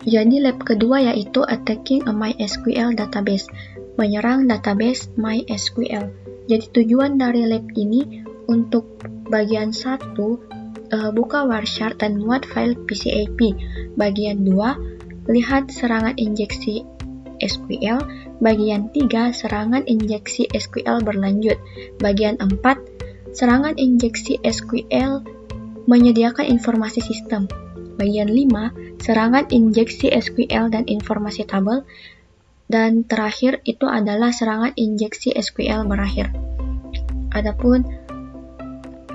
Jadi lab kedua yaitu attacking a MySQL database, menyerang database MySQL. Jadi tujuan dari lab ini untuk bagian 1 buka Wireshark dan muat file PCAP. Bagian 2 lihat serangan injeksi SQL. Bagian 3 serangan injeksi SQL berlanjut. Bagian 4 serangan injeksi SQL menyediakan informasi sistem. Bagian 5 serangan injeksi SQL dan informasi tabel. Dan terakhir itu adalah serangan injeksi SQL berakhir. Adapun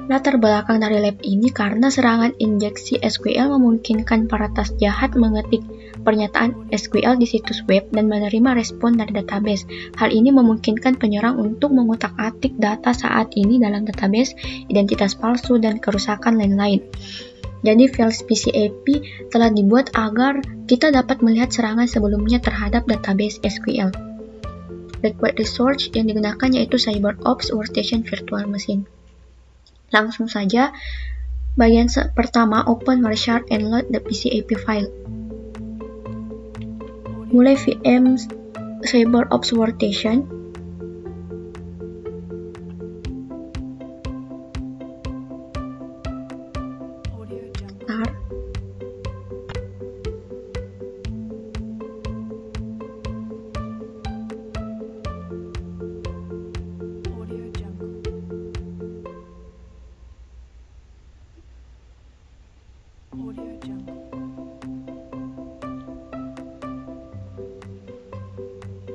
latar belakang dari lab ini karena serangan injeksi SQL memungkinkan para tas jahat mengetik pernyataan SQL di situs web dan menerima respon dari database. Hal ini memungkinkan penyerang untuk mengutak-atik data saat ini dalam database, identitas palsu, dan kerusakan lain-lain. Jadi files PCAP telah dibuat agar kita dapat melihat serangan sebelumnya terhadap database SQL. Required resource yang digunakan yaitu CyberOps Workstation Virtual Machine. Langsung saja, bagian pertama open Wireshark and load the PCAP file. Mulai VM CyberOps Workstation. Start.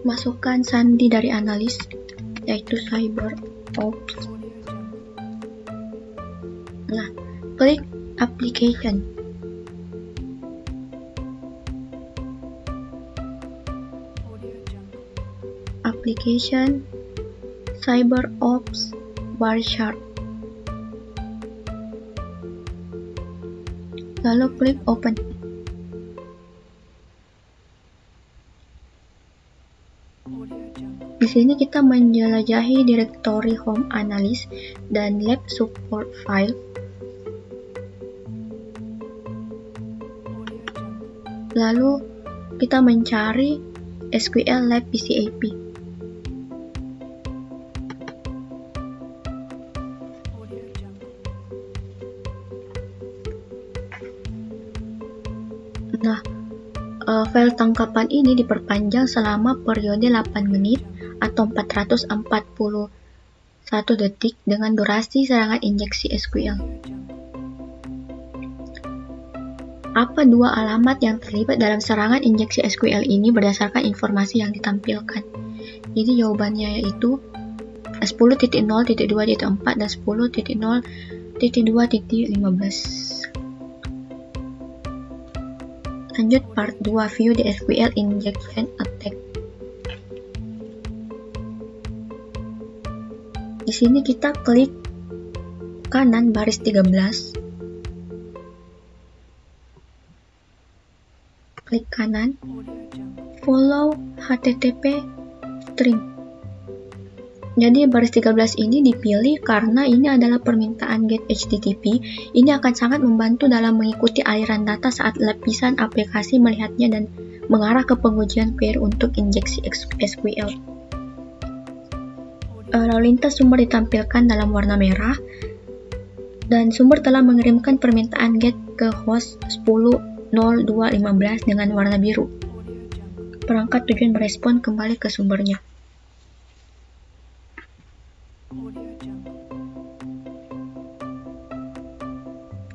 Masukkan sandi dari analis, yaitu CyberOps. Nah, klik application. Application CyberOps Wireshark. Lalu klik open. Di sini kita menjelajahi direktori home analyst dan lab support file. Lalu kita mencari SQL lab PCAP. Nah, file tangkapan ini diperpanjang selama periode 8 menit atau 441 detik dengan durasi serangan injeksi SQL. Apa dua alamat yang terlibat dalam serangan injeksi SQL ini berdasarkan informasi yang ditampilkan? Jadi jawabannya yaitu 10.0.2.4 dan 10.0.2.15. Lanjut part 2, view the SQL injection attack. Di sini kita klik kanan baris 13. Klik kanan, follow HTTP string. Jadi baris 13 ini dipilih karena ini adalah permintaan GET HTTP. Ini akan sangat membantu dalam mengikuti aliran data saat lapisan aplikasi melihatnya dan mengarah ke pengujian query untuk injeksi SQL. Lalu lintas sumber ditampilkan dalam warna merah dan sumber telah mengirimkan permintaan GET ke host 10.02.15 dengan warna biru. Perangkat tujuan merespon kembali ke sumbernya.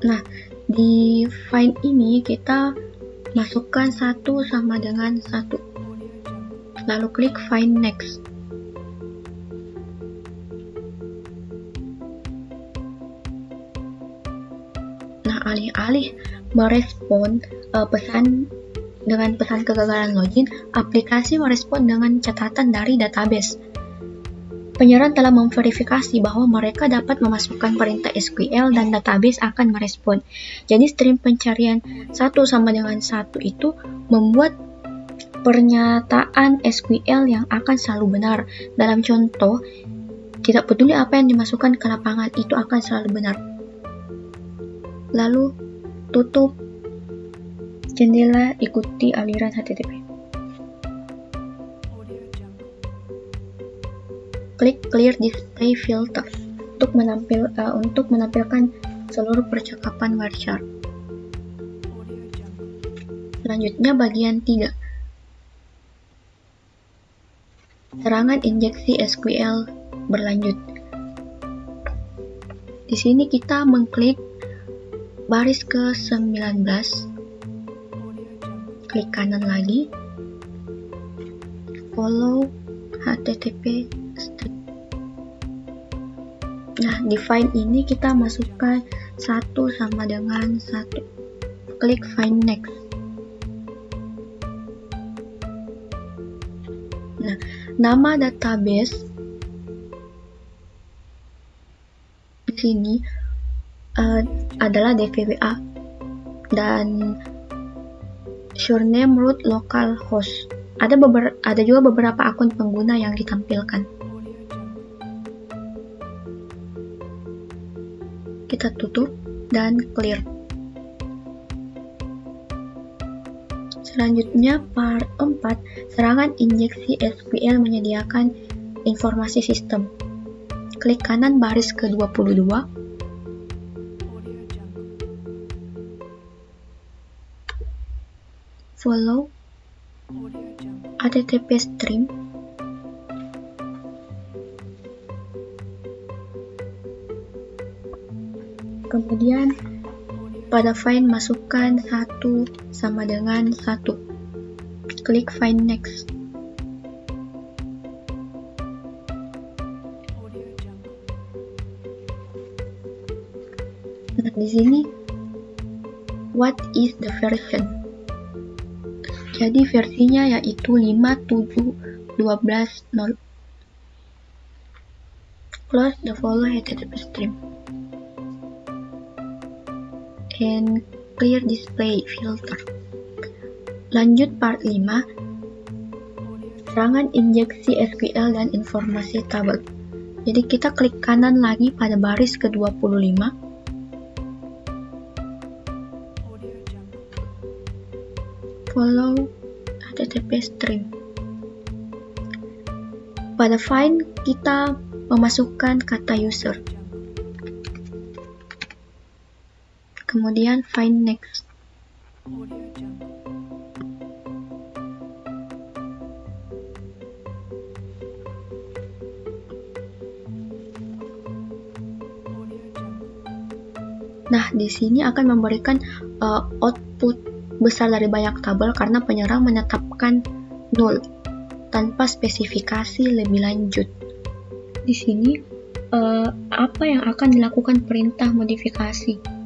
Nah, di file ini kita masukkan 1 sama dengan 1. Lalu klik find next. Nah, alih-alih merespon pesan dengan pesan kegagalan login, aplikasi merespon dengan catatan dari database. Penyerang telah memverifikasi bahwa mereka dapat memasukkan perintah SQL dan database akan merespon. Jadi string pencarian 1 sama dengan 1 itu membuat pernyataan SQL yang akan selalu benar. Dalam contoh, Tidak peduli apa yang dimasukkan ke lapangan, itu akan selalu benar. Lalu, tutup jendela, ikuti aliran HTTP. Klik Clear Display Filter untuk menampilkan seluruh percakapan Wireshark. Selanjutnya bagian 3. Serangan injeksi SQL berlanjut. Di sini kita mengklik baris ke-19. Klik kanan lagi. Follow HTTP string. Nah, di file ini kita masukkan 1 sama dengan 1. Klik Find Next. Nah, nama database di sini adalah DVWA dan surname root localhost. Ada juga beberapa akun pengguna yang ditampilkan. Kita tutup dan clear. Selanjutnya part 4, serangan injeksi SQL menyediakan informasi sistem. Klik kanan baris ke-22. Follow HTTP stream. Kemudian pada find masukkan 1 sama dengan 1. Klik Find Next. Nah, di sini what is the version? Jadi versinya yaitu 5.7.12.0. Close the follow HTTP stream and clear display filter. Lanjut part 5, serangan injeksi SQL dan informasi tabel. Jadi kita klik kanan lagi pada baris ke-25. Follow HTTP stream. Pada find kita memasukkan kata user. Kemudian find next. Nah, di sini akan memberikan output besar dari banyak tabel karena penyerang menetapkan null tanpa spesifikasi lebih lanjut. Di sini apa yang akan dilakukan perintah modifikasi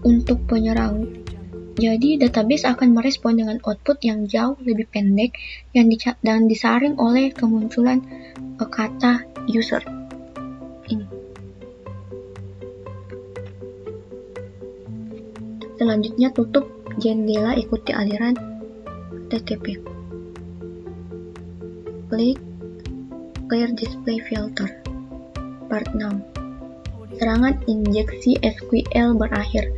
untuk penyerang. Jadi database akan merespon dengan output yang jauh lebih pendek dan disaring oleh kemunculan kata user ini. Selanjutnya tutup jendela, ikuti aliran HTTP. Klik Clear Display Filter. Part 6. Serangan injeksi SQL berakhir.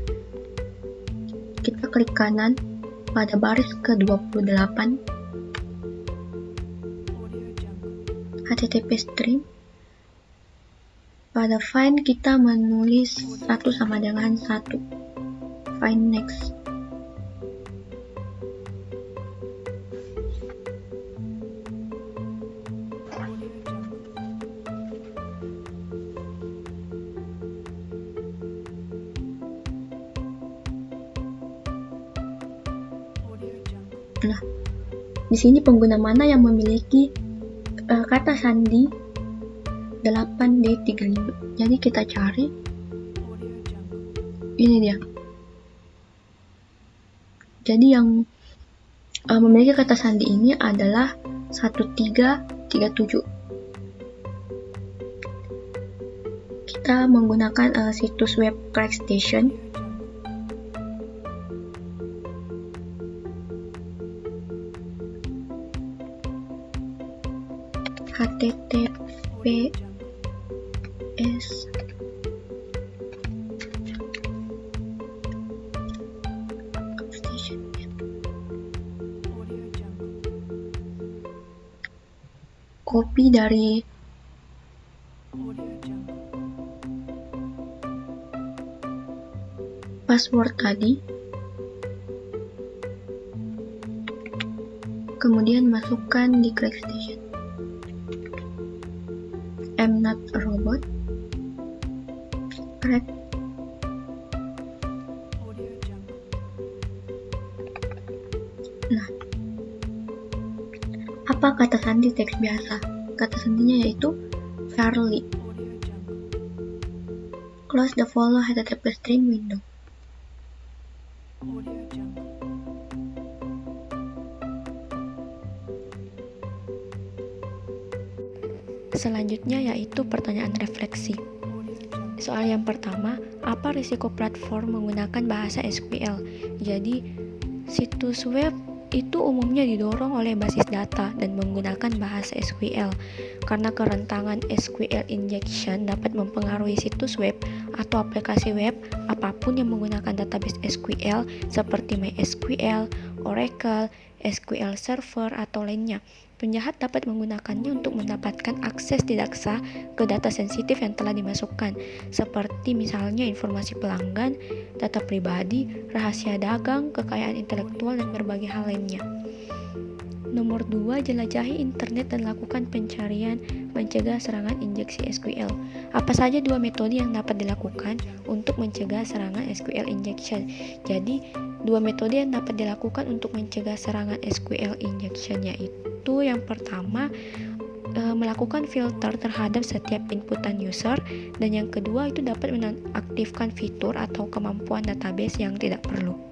Kita klik kanan pada baris ke-28. HTTP stream. Pada find kita menulis 1 sama dengan 1. Find next. Nah, di sini pengguna mana yang memiliki kata sandi 8D35. Jadi kita cari. Ini dia. Jadi yang memiliki kata sandi ini adalah 1337. Kita menggunakan situs web CrackStation. http copy dari password tadi, kemudian masukkan di Crack Station. I'm not a robot. Crack. Nah, apa kata sandi teks biasa? Kata sandinya yaitu Charlie. Close the follow HTTP string window. Selanjutnya yaitu pertanyaan refleksi. Soal yang pertama, apa risiko platform menggunakan bahasa SQL? Jadi, situs web itu umumnya didorong oleh basis data dan menggunakan bahasa SQL karena kerentangan SQL injection dapat mempengaruhi situs web atau aplikasi web apapun yang menggunakan database SQL seperti MySQL, Oracle, SQL Server, atau lainnya. Penjahat dapat menggunakannya untuk mendapatkan akses tidak sah ke data sensitif yang telah dimasukkan, seperti misalnya informasi pelanggan, data pribadi, rahasia dagang, kekayaan intelektual, dan berbagai hal lainnya. Nomor 2, jelajahi internet dan lakukan pencarian mencegah serangan injeksi SQL. Apa saja dua metode yang dapat dilakukan untuk mencegah serangan SQL injection? Jadi, dua metode yang dapat dilakukan untuk mencegah serangan SQL injection yaitu yang pertama, melakukan filter terhadap setiap inputan user, dan yang kedua itu dapat menonaktifkan fitur atau kemampuan database yang tidak perlu.